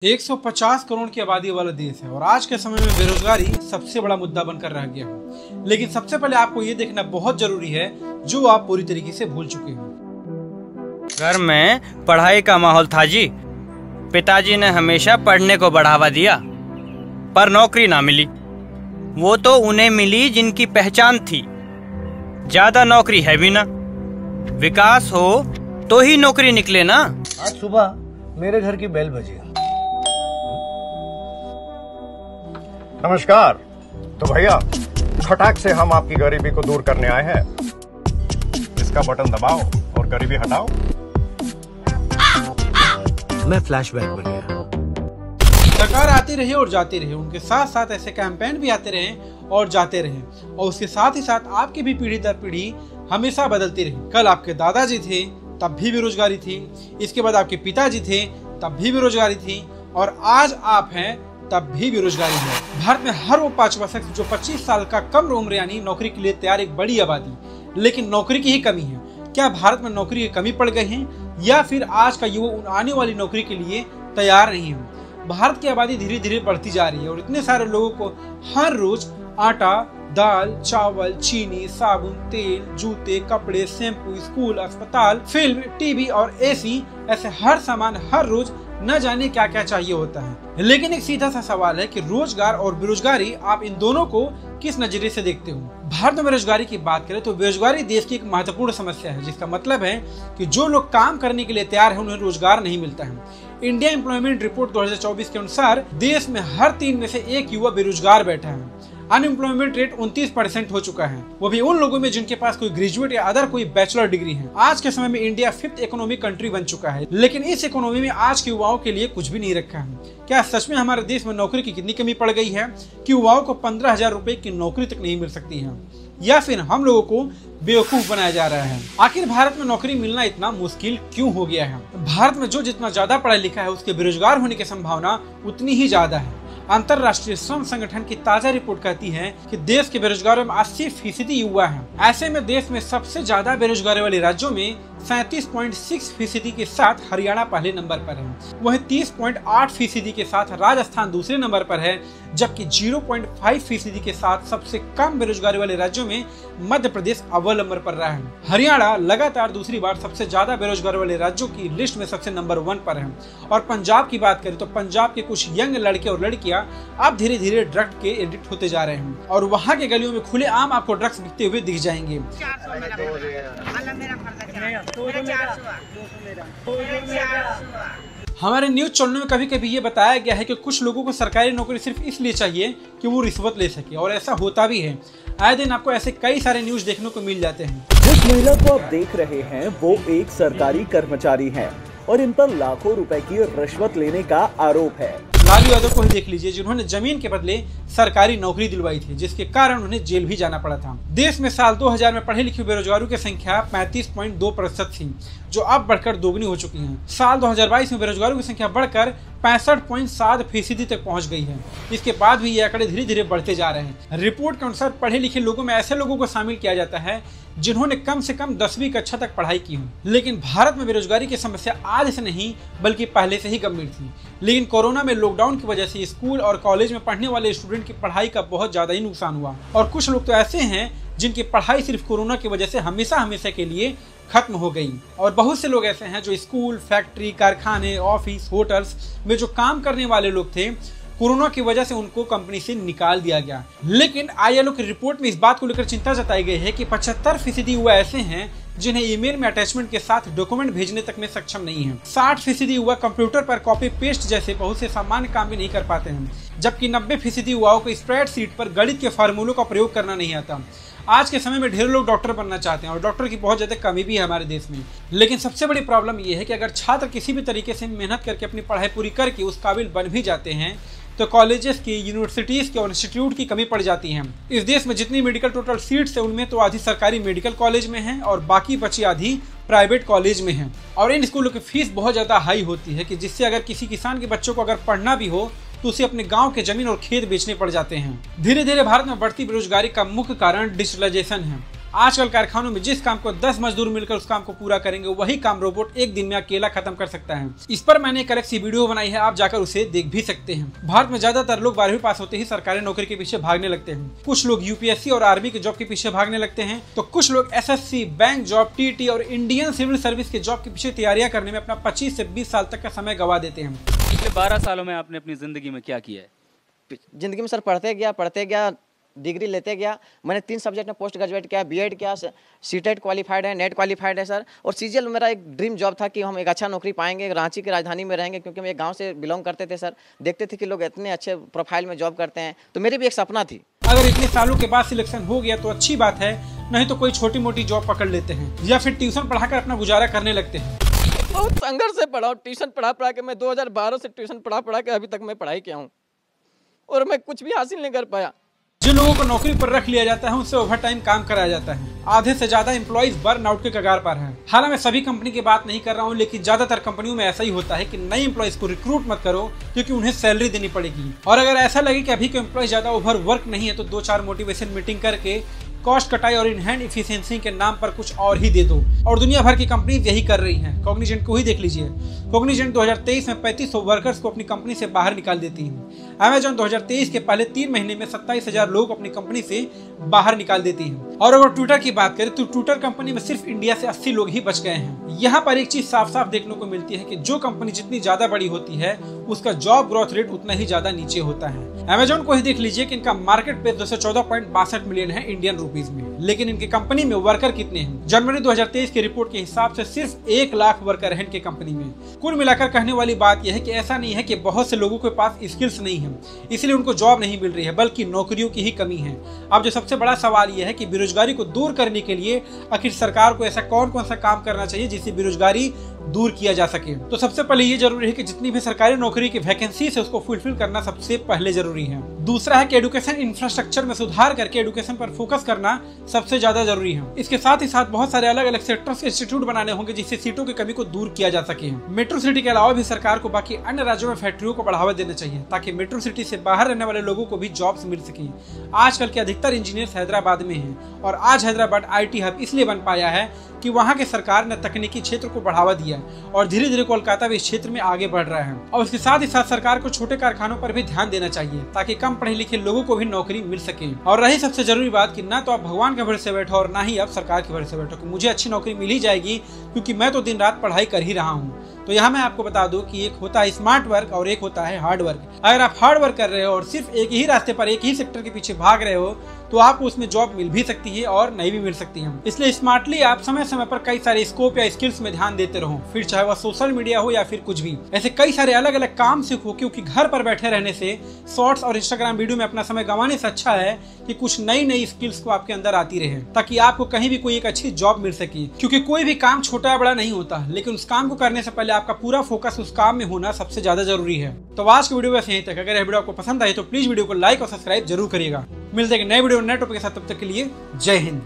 150 करोड़ की आबादी वाला देश है और आज के समय में बेरोजगारी सबसे बड़ा मुद्दा बनकर रह गया है। लेकिन सबसे पहले आपको ये देखना बहुत जरूरी है जो आप पूरी तरीके से भूल चुके हो। घर में पढ़ाई का माहौल था जी। पिताजी ने हमेशा पढ़ने को बढ़ावा दिया, पर नौकरी ना मिली। वो तो उन्हें मिली जिनकी पहचान थी। ज्यादा नौकरी है भी ना, विकास हो तो ही नौकरी निकले ना। आज सुबह मेरे घर की बेल बजी। नमस्कार। तो भैया खटाक से हम आपकी गरीबी को दूर करने आए हैं। इसका बटन दबाओ और गरीबी हटाओ। मैं फ्लैशबैक में गया। सरकार आती रही और जाती रही, उनके साथ साथ ऐसे कैंपेन भी आते रहे और जाते रहे, और उसके साथ ही साथ आपकी भी पीढ़ी दर पीढ़ी हमेशा बदलती रही। कल आपके दादाजी थे तब भी बेरोजगारी थी, इसके बाद आपके पिताजी थे तब भी बेरोजगारी थी, और आज आप हैं तब भी बेरोजगारी है। भारत में हर वो पांचवा शख्स जो 25 साल का कम उम्र यानी नौकरी के लिए तैयार एक बड़ी आबादी। लेकिन नौकरी की ही कमी है। क्या भारत में नौकरी की कमी पड़ गई है या फिर आज का युवा आने वाली नौकरी के लिए तैयार नहीं है? भारत की आबादी धीरे धीरे बढ़ती जा रही है और इतने सारे लोगों को हर रोज आटा, दाल, चावल, चीनी, साबुन, तेल, जूते, कपड़े, शैम्पू, स्कूल, अस्पताल, फिल्म, टीवी और एसी, ऐसे हर सामान हर रोज न जाने क्या क्या चाहिए होता है। लेकिन एक सीधा सा सवाल है कि रोजगार और बेरोजगारी, आप इन दोनों को किस नजरिए से देखते हो? भारत में बेरोजगारी की बात करें तो बेरोजगारी देश की एक महत्वपूर्ण समस्या है, जिसका मतलब है कि जो लोग काम करने के लिए तैयार है उन्हें रोजगार नहीं मिलता है। इंडिया एम्प्लॉयमेंट रिपोर्ट 2024 के अनुसार देश में हर 3 में से 1 युवा बेरोजगार बैठा है। अनएम्प्लॉयमेंट रेट 29% हो चुका है, वो भी उन लोगों में जिनके पास कोई ग्रेजुएट या अदर कोई बैचलर डिग्री है। आज के समय में इंडिया 5th इकोनॉमिक कंट्री बन चुका है, लेकिन इस इकोनॉमी में आज के युवाओं के लिए कुछ भी नहीं रखा है। क्या सच में हमारे देश में नौकरी की कितनी कमी पड़ गई है कि युवाओं को 15,000 रुपए की नौकरी तक नहीं मिल सकती है, या फिर हम लोगों को बेवकूफ बनाया जा रहा है? आखिर भारत में नौकरी मिलना इतना मुश्किल क्यों हो गया है? भारत में जो जितना ज्यादा पढ़ा लिखा है उसके बेरोजगार होने की संभावना उतनी ही ज्यादा है। अंतरराष्ट्रीय श्रम संगठन की ताजा रिपोर्ट कहती है कि देश के बेरोजगारों में 80% युवा हैं। ऐसे में देश में सबसे ज्यादा बेरोजगारी वाले राज्यों में 37.6% के साथ हरियाणा पहले नंबर पर है, वहीं 30.8% के साथ राजस्थान दूसरे नंबर पर है, जबकि 0.5% के साथ सबसे कम बेरोजगारी वाले राज्यों में मध्य प्रदेश अव्वल नंबर पर रहा है। हरियाणा लगातार दूसरी बार सबसे ज्यादा बेरोजगारी वाले राज्यों की लिस्ट में सबसे नंबर 1 पर है। और पंजाब की बात करें तो पंजाब के कुछ यंग लड़के और लड़कियां अब धीरे धीरे ड्रग्स के एडिक्ट होते जा रहे हैं और वहाँ के गलियों में खुले आम आपको ड्रग्स बिकते हुए दिख जाएंगे। हमारे न्यूज चैनल में कभी कभी ये बताया गया है कि कुछ लोगों को सरकारी नौकरी सिर्फ इसलिए चाहिए कि वो रिश्वत ले सके, और ऐसा होता भी है। आए दिन आपको ऐसे कई सारे न्यूज देखने को मिल जाते हैं। जिस महिला को आप देख रहे हैं वो एक सरकारी कर्मचारी है और इन पर लाखों रुपए की रिश्वत लेने का आरोप है। लालू यादव को ही देख लीजिए, जिन्होंने जमीन के बदले सरकारी नौकरी दिलवाई थी, जिसके कारण उन्हें जेल भी जाना पड़ा था। देश में साल 2000 में पढ़े लिखे बेरोजगारों की संख्या 35.2% थी, जो अब बढ़कर दोगुनी हो चुकी है। साल 2022 में बेरोजगारों की संख्या बढ़कर 65.7% तक पहुंच गई है। इसके बाद भी ये आंकड़े धीरे धीरे बढ़ते जा रहे हैं। रिपोर्ट के अनुसार पढ़े लिखे लोगों में ऐसे लोगों को शामिल किया जाता है जिन्होंने कम से कम 10वीं कक्षा तक पढ़ाई की हो। लेकिन भारत में बेरोजगारी की समस्या आज से नहीं बल्कि पहले से ही गंभीर थी, लेकिन कोरोना में लॉकडाउन की वजह से स्कूल और कॉलेज में पढ़ने वाले स्टूडेंट की पढ़ाई का बहुत ज्यादा ही नुकसान हुआ। और कुछ लोग तो ऐसे हैं जिनकी पढ़ाई सिर्फ कोरोना की वजह से हमेशा हमेशा के लिए खत्म हो गई, और बहुत से लोग ऐसे हैं जो स्कूल, फैक्ट्री, कारखाने, ऑफिस, होटल्स में जो काम करने वाले लोग थे, कोरोना की वजह से उनको कंपनी से निकाल दिया गया। लेकिन ILO की रिपोर्ट में इस बात को लेकर चिंता जताई गई है कि 75% युवा ऐसे हैं जिन्हें ईमेल में अटैचमेंट के साथ डॉक्यूमेंट भेजने तक में सक्षम नहीं है। 60% युवा कंप्यूटर पर कॉपी पेस्ट जैसे बहुत से सामान्य काम भी नहीं कर पाते हैं, जबकि 90% युवाओं को स्प्रेडशीट पर गणित के फार्मूलों का प्रयोग करना नहीं आता। आज के समय में ढेर लोग डॉक्टर बनना चाहते हैं और डॉक्टर की बहुत ज्यादा कमी भी है हमारे देश में। लेकिन सबसे बड़ी प्रॉब्लम यह है कि अगर छात्र किसी भी तरीके से मेहनत करके अपनी पढ़ाई पूरी करके उस काबिल बन भी जाते हैं तो कॉलेजेस की, यूनिवर्सिटीज के और इंस्टीट्यूट की कमी पड़ जाती है। इस देश में जितनी मेडिकल टोटल सीट्स है उनमें तो आधी सरकारी मेडिकल कॉलेज में है और बाकी बची आधी प्राइवेट कॉलेज में है। और इन स्कूलों की फीस बहुत ज्यादा हाई होती है कि जिससे अगर किसी किसान के बच्चों को अगर पढ़ना भी हो तो उसे अपने गांव के जमीन और खेत बेचने पड़ जाते हैं। धीरे धीरे भारत में बढ़ती बेरोजगारी का मुख्य कारण डिजिटलाइजेशन है। आजकल कारखानों में जिस काम को 10 मजदूर मिलकर उस काम को पूरा करेंगे, वही काम रोबोट एक दिन में अकेला खत्म कर सकता है। इस पर मैंने एक अलग सी वीडियो बनाई है, आप जाकर उसे देख भी सकते हैं। भारत में ज्यादातर लोग 12वीं पास होते ही सरकारी नौकरी के पीछे भागने लगते हैं। कुछ लोग यूपीएससी और आर्मी के जॉब के पीछे भागने लगते हैं, तो कुछ लोग एसएससी, बैंक जॉब, टीटी और इंडियन सिविल सर्विस के जॉब के पीछे तैयारियां करने में अपना 25 से 20 साल तक का समय गवा देते हैं। पिछले 12 सालों में आपने अपनी जिंदगी में क्या किया है? जिंदगी में सर पढ़ते गया, डिग्री लेते गया। मैंने 3 सब्जेक्ट में पोस्ट ग्रेजुएट किया, बीएड किया, सीटेट क्वालिफाइड है, नेट क्वालिफाइड है सर। और सीजीएल मेरा एक ड्रीम जॉब था कि हम एक अच्छा नौकरी पाएंगे, रांची की राजधानी में रहेंगे, क्योंकि हम एक गांव से बिलोंग करते थे सर। देखते थे कि लोग इतने अच्छे प्रोफाइल में जॉब करते हैं, तो मेरी भी एक सपना थी। अगर इतने सालों के बाद सिलेक्शन हो गया तो अच्छी बात है, नहीं तो कोई छोटी मोटी जॉब पकड़ लेते हैं या फिर ट्यूशन पढ़ाकर अपना गुजारा करने लगते हैं। बहुत संघर्ष से पढ़ा, ट्यूशन पढ़ा के मैं 2012 से ट्यूशन पढ़ा के अभी तक मैं पढ़ाई किया हूँ, और मैं कुछ भी हासिल नहीं कर पाया। जिन लोगों को नौकरी पर रख लिया जाता है उनसे ओवर टाइम काम कराया जाता है। आधे से ज्यादा एम्प्लॉइज बर्न आउट के कगार पर हैं। हालांकि मैं सभी कंपनी की बात नहीं कर रहा हूं, लेकिन ज्यादातर कंपनियों में ऐसा ही होता है कि नए एम्प्लॉइज को रिक्रूट मत करो, क्योंकि उन्हें सैलरी देनी पड़ेगी। और अगर ऐसा लगे कि अभी के एम्प्लॉइज ज्यादा ओवर वर्क नहीं है, तो 2-4 मोटिवेशन मीटिंग करके कॉस्ट कटाई और इनहैंड इफिशिएंसी के नाम पर कुछ और ही दे दो। और दुनिया भर की कंपनीज यही कर रही हैं। कॉग्निजेंट को ही देख लीजिए। कॉग्निजेंट 2023 में 3500 वर्कर्स को अपनी कंपनी से बाहर निकाल देती है। अमेजॉन 2023 के पहले 3 महीने में 27,000 लोग अपनी कंपनी से बाहर निकाल देती है। और अगर ट्विटर की बात करें तो ट्विटर कंपनी में सिर्फ इंडिया से 80 लोग ही बच गए हैं। यहाँ पर एक चीज साफ साफ देखने को मिलती है कि जो कंपनी जितनी ज्यादा बड़ी होती है, उसका जॉब ग्रोथ रेट उतना ही ज्यादा नीचे होता है। अमेजॉन को ही देख लीजिए कि इनका मार्केट पे 214.62 मिलियन है इंडियन रुपीज में, लेकिन इनकी कंपनी में वर्कर कितने हैं? जनवरी 2023 की रिपोर्ट के हिसाब से सिर्फ 1 लाख वर्कर हैं इनकी कंपनी में। कुल मिलाकर कहने वाली बात यह है कि ऐसा नहीं है कि बहुत से लोगों के पास स्किल्स नहीं है, इसलिए उनको जॉब नहीं मिल रही है, बल्कि नौकरियों की ही कमी है। अब जो सबसे बड़ा सवाल यह है कि बेरोजगारी को दूर करने के लिए आखिर सरकार को ऐसा कौन कौन सा काम करना चाहिए जिससे बेरोजगारी दूर किया जा सके। तो सबसे पहले ये जरूरी है कि जितनी भी सरकारी नौकरी की वैकेंसी है उसको फुलफिल करना सबसे पहले जरूरी है। दूसरा है कि एजुकेशन इंफ्रास्ट्रक्चर में सुधार करके एजुकेशन पर फोकस करना सबसे ज्यादा जरूरी है। इसके साथ ही साथ बहुत सारे अलग अलग सेक्टर्स के इंस्टीट्यूट बनाने होंगे जिससे सीटों की कमी को दूर किया जा सके। मेट्रो सिटी के अलावा भी सरकार को बाकी अन्य राज्यों में फैक्ट्रियों को बढ़ावा देना चाहिए, ताकि मेट्रो सिटी से बाहर रहने वाले लोगों को भी जॉब्स मिल सके। आजकल के अधिकतर इंजीनियर्स हैदराबाद में हैं, और आज हैदराबाद IT हब इसलिए बन पाया है कि वहाँ के सरकार ने तकनीकी क्षेत्र को बढ़ावा दिया, और धीरे धीरे कोलकाता भी इस क्षेत्र में आगे बढ़ रहा है। और उसके साथ ही साथ सरकार को छोटे कारखानों पर भी ध्यान देना चाहिए, ताकि कम पढ़े लिखे लोगों को भी नौकरी मिल सके। और रही सबसे जरूरी बात कि ना तो आप भगवान के भरोसे बैठो और ना ही आप सरकार के भरोसे बैठो कि मुझे अच्छी नौकरी मिल ही जाएगी, क्योंकि मैं तो दिन रात पढ़ाई कर ही रहा हूँ। तो यहाँ मैं आपको बता दूं कि एक होता है स्मार्ट वर्क और एक होता है हार्ड वर्क। अगर आप हार्ड वर्क कर रहे हो और सिर्फ एक ही रास्ते पर एक ही सेक्टर के पीछे भाग रहे हो, तो आपको उसमें जॉब मिल भी सकती है और नहीं भी मिल सकती है। इसलिए स्मार्टली आप समय समय पर कई सारे स्कोप या स्किल्स में ध्यान देते रहो, फिर चाहे वह सोशल मीडिया हो या फिर कुछ भी। ऐसे कई सारे अलग अलग काम सीखो, क्योंकि घर पर बैठे रहने से, शॉर्ट्स और इंस्टाग्राम वीडियो में अपना समय गंवाने से अच्छा है कि कुछ नई नई स्किल्स को आपके अंदर आती रहे, ताकि आपको कहीं भी कोई एक अच्छी जॉब मिल सके। क्योंकि कोई भी काम छोटा या बड़ा नहीं होता, लेकिन उस काम को करने से पहले आपका पूरा फोकस उस काम में होना सबसे ज्यादा जरूरी है। तो आज की वीडियो बस यहीं तक। अगर यह वीडियो आपको पसंद आई तो प्लीज वीडियो को लाइक और सब्सक्राइब जरूर करिएगा। मिलते हैं नए वीडियो नए टॉपिक के साथ, तब तक के लिए जय हिंद।